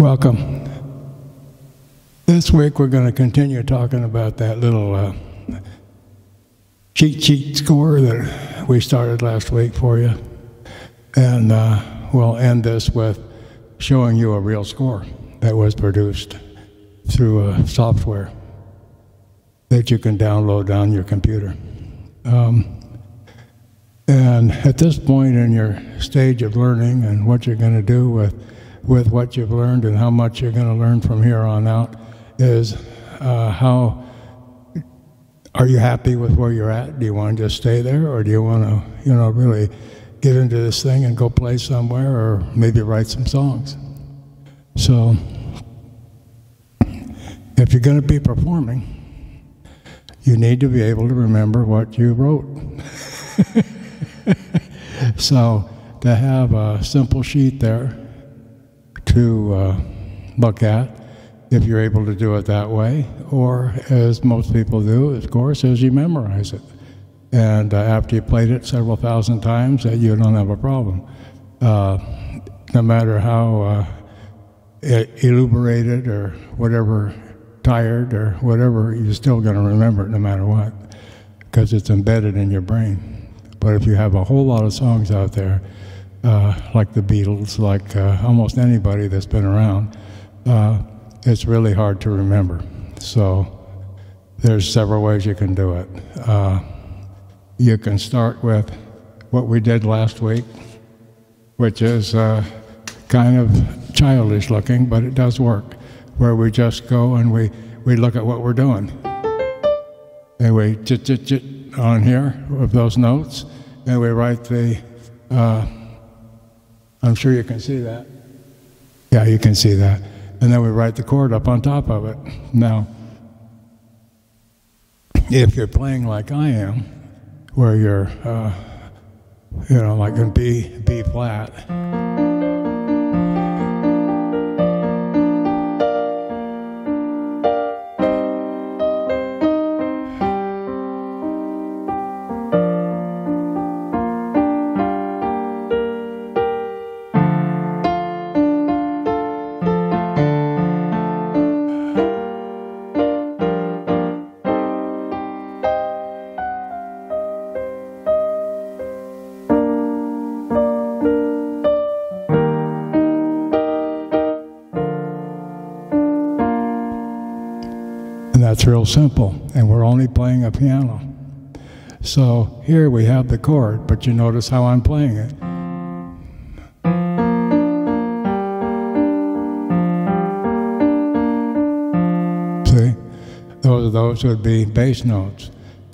Welcome. This week we're going to continue talking about that little cheat sheet score that we started last week for you. And we'll end this with showing you a real score that was produced through software that you can download on your computer. And at this point in your stage of learning and what you're going to do with what you've learned and how much you're going to learn from here on out is how are you happy with where you're at? Do you want to just stay there, or do you want to, really get into this thing and go play somewhere, or maybe write some songs? So, if you're going to be performing, you need to be able to remember what you wrote. So, to have a simple sheet there to look at, if you're able to do it that way, or as most people do, of course, is you memorize it. And after you played it several thousand times, you don't have a problem. No matter how elucidated or whatever, tired or whatever, you're still going to remember it no matter what, because it's embedded in your brain. But if you have a whole lot of songs out there, like the Beatles, like almost anybody that's been around, it's really hard to remember. So there's several ways you can do it. You can start with what we did last week, which is kind of childish looking, but it does work, where we just go and we look at what we're doing. And we chit on here with those notes, and we write the, I'm sure you can see that. Yeah, you can see that. And then we write the chord up on top of it. Now, if you're playing like I am, where you're, like in B flat, that's real simple, and we're only playing a piano. So here we have the chord, but you notice how I'm playing it. See? Those would be bass notes.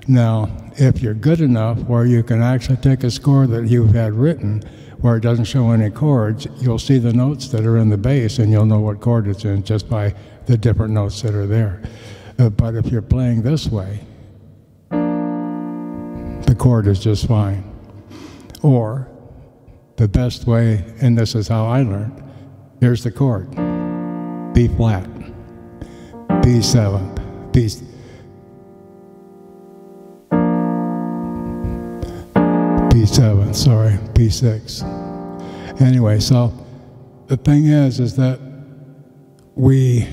Now, if you're good enough where you can actually take a score that you've had written where it doesn't show any chords, you'll see the notes that are in the bass, and you'll know what chord it's in just by the different notes that are there. But if you're playing this way, the chord is just fine. Or, the best way, and this is how I learned, here's the chord. B flat, B7, B7, sorry, B6. Anyway, so the thing is that we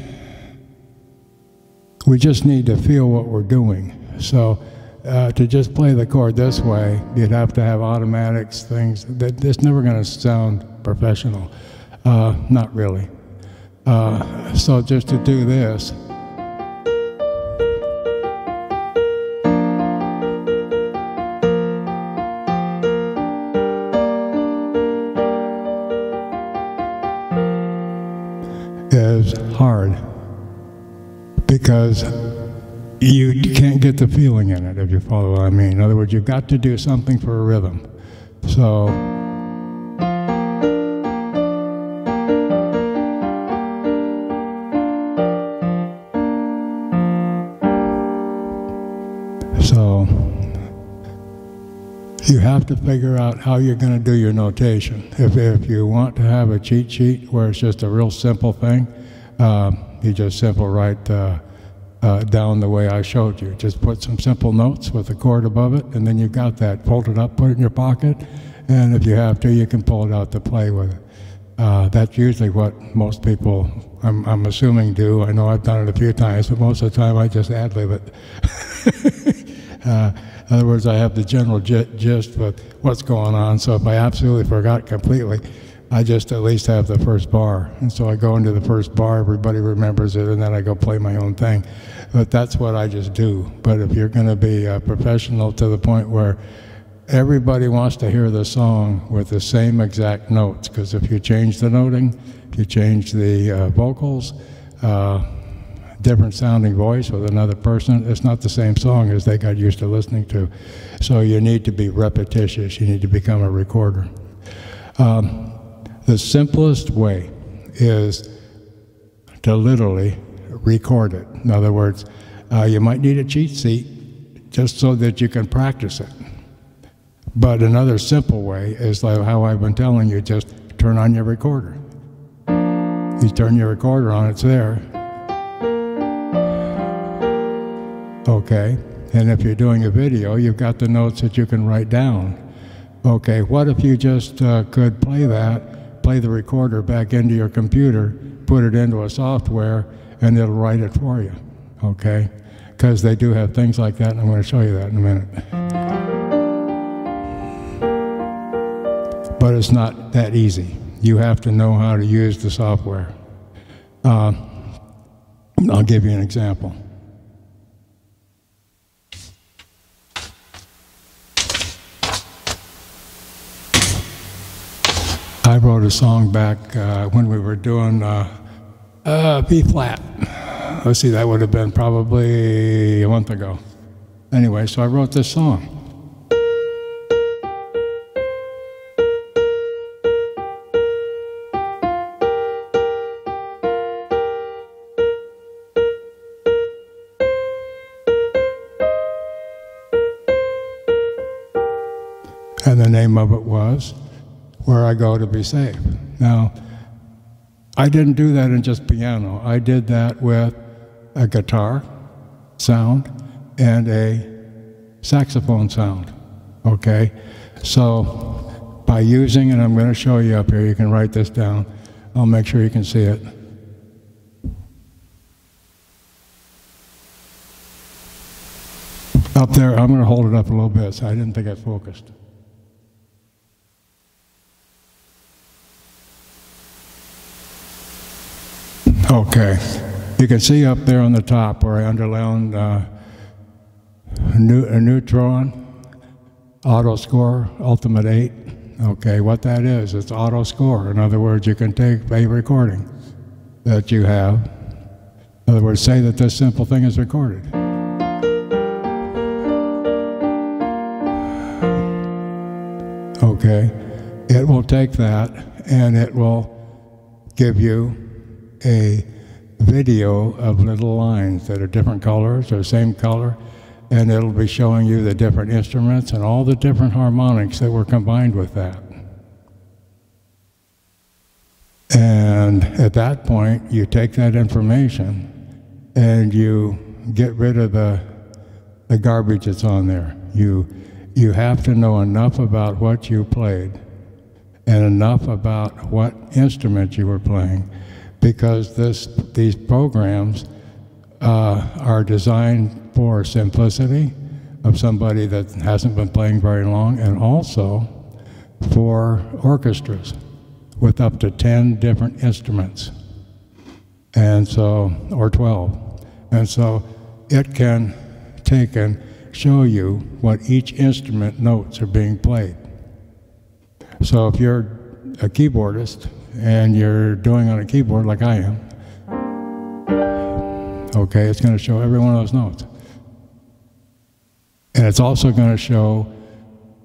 just need to feel what we're doing. So to just play the chord this way, you'd have to have automatics, things. It's never going to sound professional. Not really. So just to do this, is hard, because you can't get the feeling in it, if you follow what I mean. In other words, you've got to do something for a rhythm. So, you have to figure out how you're going to do your notation. If you want to have a cheat sheet where it's just a real simple thing, you just simply write down the way I showed you. Just put some simple notes with a chord above it, and then you've got that. Fold it up, put it in your pocket, and if you have to, you can pull it out to play with it. That's usually what most people, I'm assuming, do. I know I've done it a few times, but most of the time I just ad-lib it. In other words, I have the general gist of what's going on, so if I absolutely forgot completely, I just at least have the first bar. And so I go into the first bar, everybody remembers it, and then I go play my own thing. But that's what I just do. But if you're going to be a professional to the point where everybody wants to hear the song with the same exact notes, because if you change the noting, if you change the vocals, different sounding voice with another person, it's not the same song as they got used to listening to. So you need to be repetitious, you need to become a recorder. The simplest way is to literally record it. In other words, you might need a cheat sheet just so that you can practice it. But another simple way is like how I've been telling you, just turn on your recorder. You turn your recorder on, it's there. Okay, and if you're doing a video, you've got the notes that you can write down. Okay, what if you just could play the recorder back into your computer, put it into a software, and it'll write it for you, okay? Because they do have things like that, and I'm going to show you that in a minute. But it's not that easy. You have to know how to use the software. I'll give you an example. I wrote a song back when we were doing B flat. Let's see, that would have been probably a month ago. Anyway, so I wrote this song. And the name of it was Where I Go to Be Safe. Now, I didn't do that in just piano. I did that with a guitar sound and a saxophone sound, okay? So by using, and I'm going to show you up here, you can write this down. I'll make sure you can see it. Up there, I'm going to hold it up a little bit, so I didn't think I focused. Okay, you can see up there on the top where I underlined a neutron, auto score, ultimate 8. Okay, what that is, it's auto score. In other words, you can take a recording that you have. In other words, say that this simple thing is recorded. Okay, it will take that and it will give you a video of little lines that are different colors or same color, and it'll be showing you the different instruments and all the different harmonics that were combined with that. And at that point, you take that information and you get rid of the garbage that's on there. You have to know enough about what you played and enough about what instrument you were playing, because these programs are designed for simplicity of somebody that hasn't been playing very long, and also for orchestras with up to 10 different instruments, and so, or 12. And so it can take and show you what each instrument notes are being played. So if you're a keyboardist, and you're doing on a keyboard like I am, okay, it's going to show every one of those notes. And it's also going to show,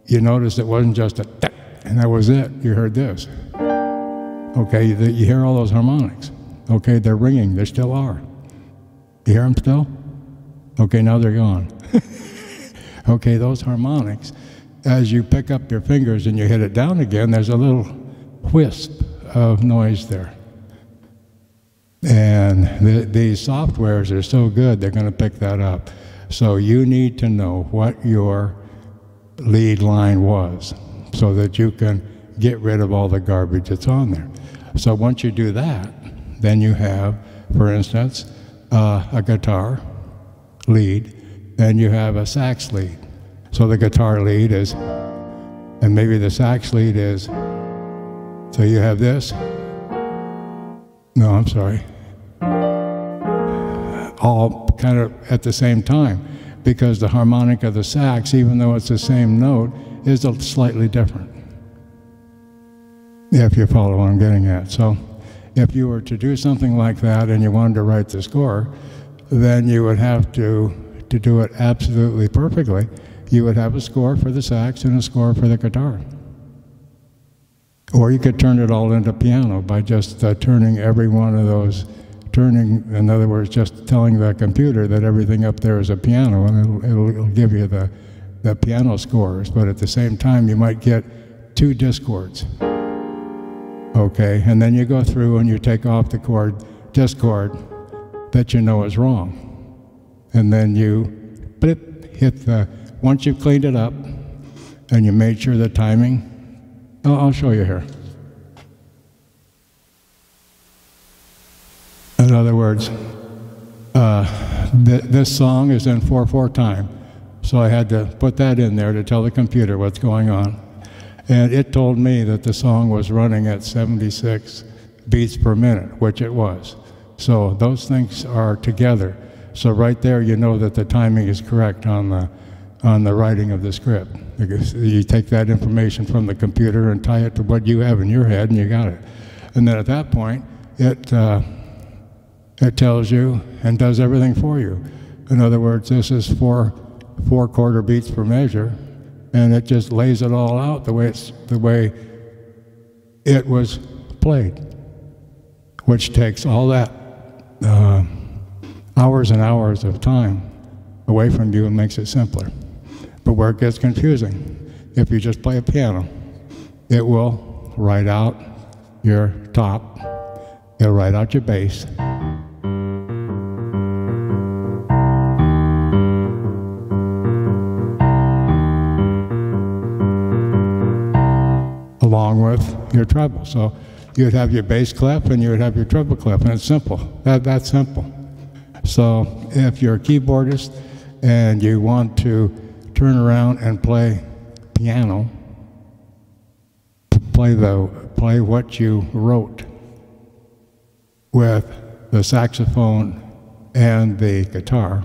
you notice it wasn't just a tick, and that was it, you heard this. Okay, you hear all those harmonics. Okay, they're ringing, they still are. You hear them still? Okay, now they're gone. Okay, those harmonics, as you pick up your fingers and you hit it down again, there's a little wisp of noise there. And these softwares are so good, they're going to pick that up. So you need to know what your lead line was so that you can get rid of all the garbage that's on there. So once you do that, then you have, for instance, a guitar lead, and you have a sax lead. So the guitar lead is, and maybe the sax lead is, so you have this. No, I'm sorry. All kind of at the same time, because the harmonic of the sax, even though it's the same note, is slightly different. If you follow what I'm getting at. So if you were to do something like that and you wanted to write the score, then you would have to do it absolutely perfectly. You would have a score for the sax and a score for the guitar. Or you could turn it all into piano by just turning every one of those, in other words, just telling the computer that everything up there is a piano, and it'll give you the piano scores. But at the same time, you might get 2 discords. Okay, and then you go through and you take off the discord that you know is wrong. And then you hit once you've cleaned it up and you made sure the timing, I'll show you here. In other words, this song is in 4/4 time. So I had to put that in there to tell the computer what's going on. And it told me that the song was running at 76 beats per minute, which it was. So those things are together. So right there, you know that the timing is correct on the writing of the script. Because you take that information from the computer and tie it to what you have in your head, and you got it. And then at that point, it tells you and does everything for you. In other words, this is 4/4 beats per measure, and it just lays it all out the way it was played, which takes all that hours and hours of time away from you and makes it simpler. But where it gets confusing, if you just play a piano, it will write out your top, it'll write out your bass, along with your treble. So you would have your bass clef and you would have your treble clef, and it's simple. That's simple. So if you're a keyboardist and you want to turn around and play piano, play what you wrote with the saxophone and the guitar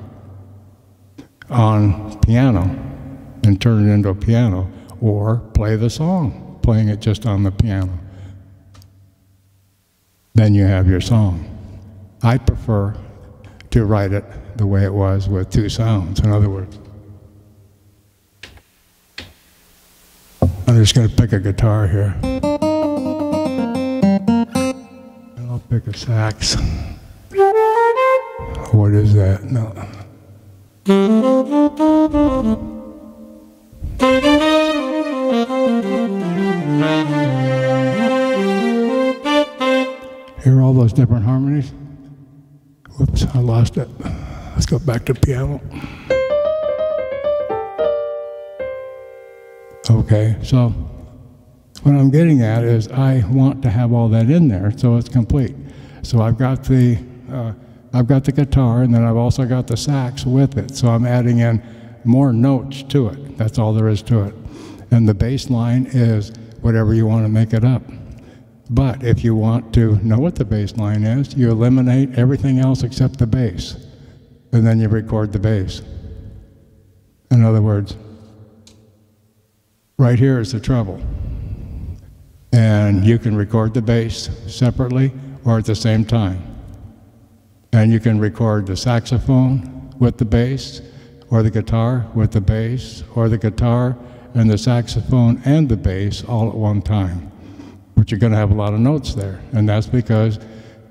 on piano and turn it into a piano, or play the song, playing it just on the piano. Then you have your song. I prefer to write it the way it was with 2 sounds. In other words, I'm just going to pick a guitar here. And I'll pick a sax. What is that? No. Hear all those different harmonies? Whoops, I lost it. Let's go back to piano. Okay, so what I'm getting at is I want to have all that in there so it's complete. So I've got the guitar, and then I've also got the sax with it. So I'm adding in more notes to it. That's all there is to it. And the bass line is whatever you want to make it up. But if you want to know what the bass line is, you eliminate everything else except the bass. And then you record the bass. In other words, right here is the treble. And you can record the bass separately or at the same time. And you can record the saxophone with the bass, or the guitar with the bass, or the guitar and the saxophone and the bass all at one time. But you're going to have a lot of notes there. And that's because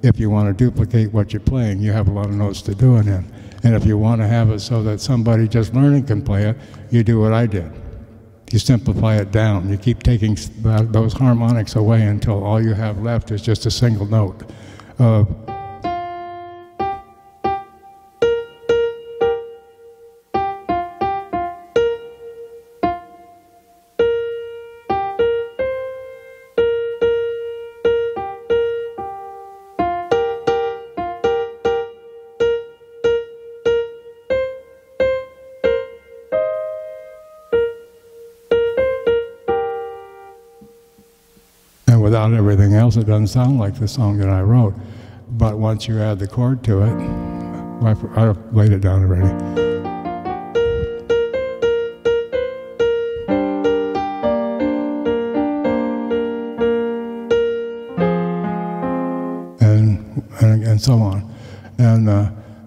if you want to duplicate what you're playing, you have a lot of notes to do it in. And if you want to have it so that somebody just learning can play it, you do what I did. You simplify it down. You keep taking those harmonics away until all you have left is just a single note of without everything else, it doesn't sound like the song that I wrote. But once you add the chord to it, I've laid it down already. And so on. And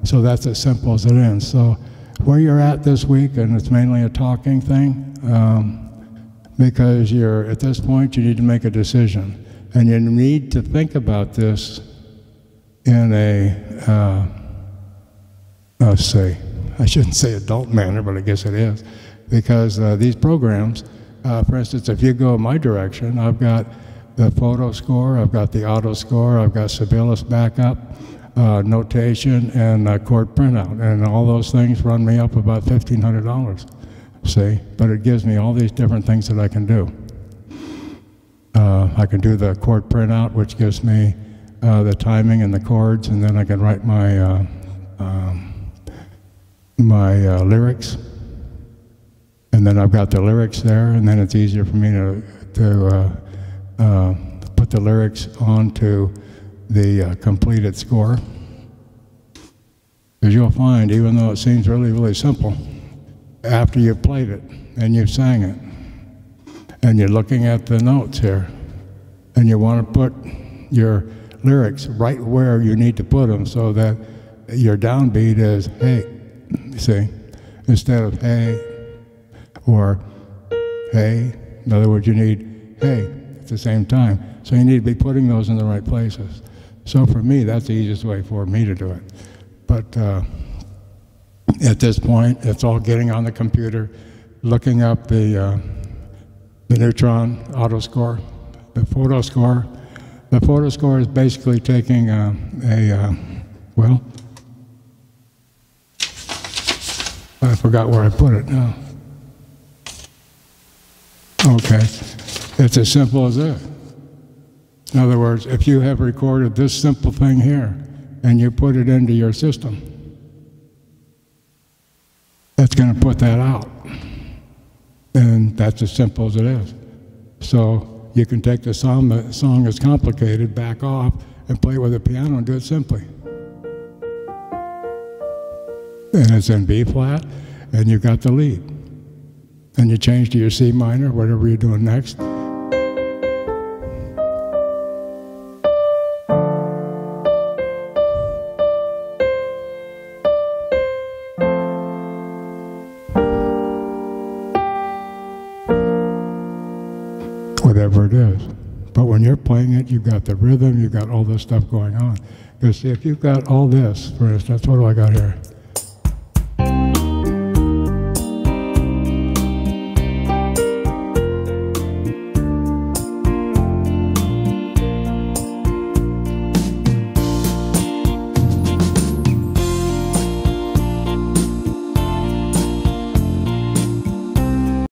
so that's as simple as it is. So where you're at this week, and it's mainly a talking thing, because you're at this point, you need to make a decision. And you need to think about this in a, let's say, I shouldn't say adult manner, but I guess it is. Because these programs, for instance, if you go my direction, I've got the photo score, I've got the auto score, I've got Sibelius backup, notation, and chord printout. And all those things run me up about $1,500, see? But it gives me all these different things that I can do. I can do the chord printout, which gives me the timing and the chords, and then I can write my lyrics. And then I've got the lyrics there, and then it's easier for me to put the lyrics onto the completed score. Because you'll find, even though it seems really, really simple, after you've played it and you've sang it, and you're looking at the notes here, and you want to put your lyrics right where you need to put them so that your downbeat is, hey, see, instead of hey or hey. In other words, you need hey at the same time. So you need to be putting those in the right places. So for me, that's the easiest way for me to do it. But at this point, it's all getting on the computer, looking up the neutron auto score, the photo score. The photo score is basically taking well, I forgot where I put it now. Okay, it's as simple as that. In other words, if you have recorded this simple thing here and you put it into your system, it's going to put that out. And that's as simple as it is. So you can take the song that's complicated, back off, and play it with the piano and do it simply. And it's in B flat, and you got the lead. And you change to your C minor, whatever you're doing next. Whatever it is. But when you're playing it, you've got the rhythm, you've got all this stuff going on. Because if you've got all this, for instance, what do I got here?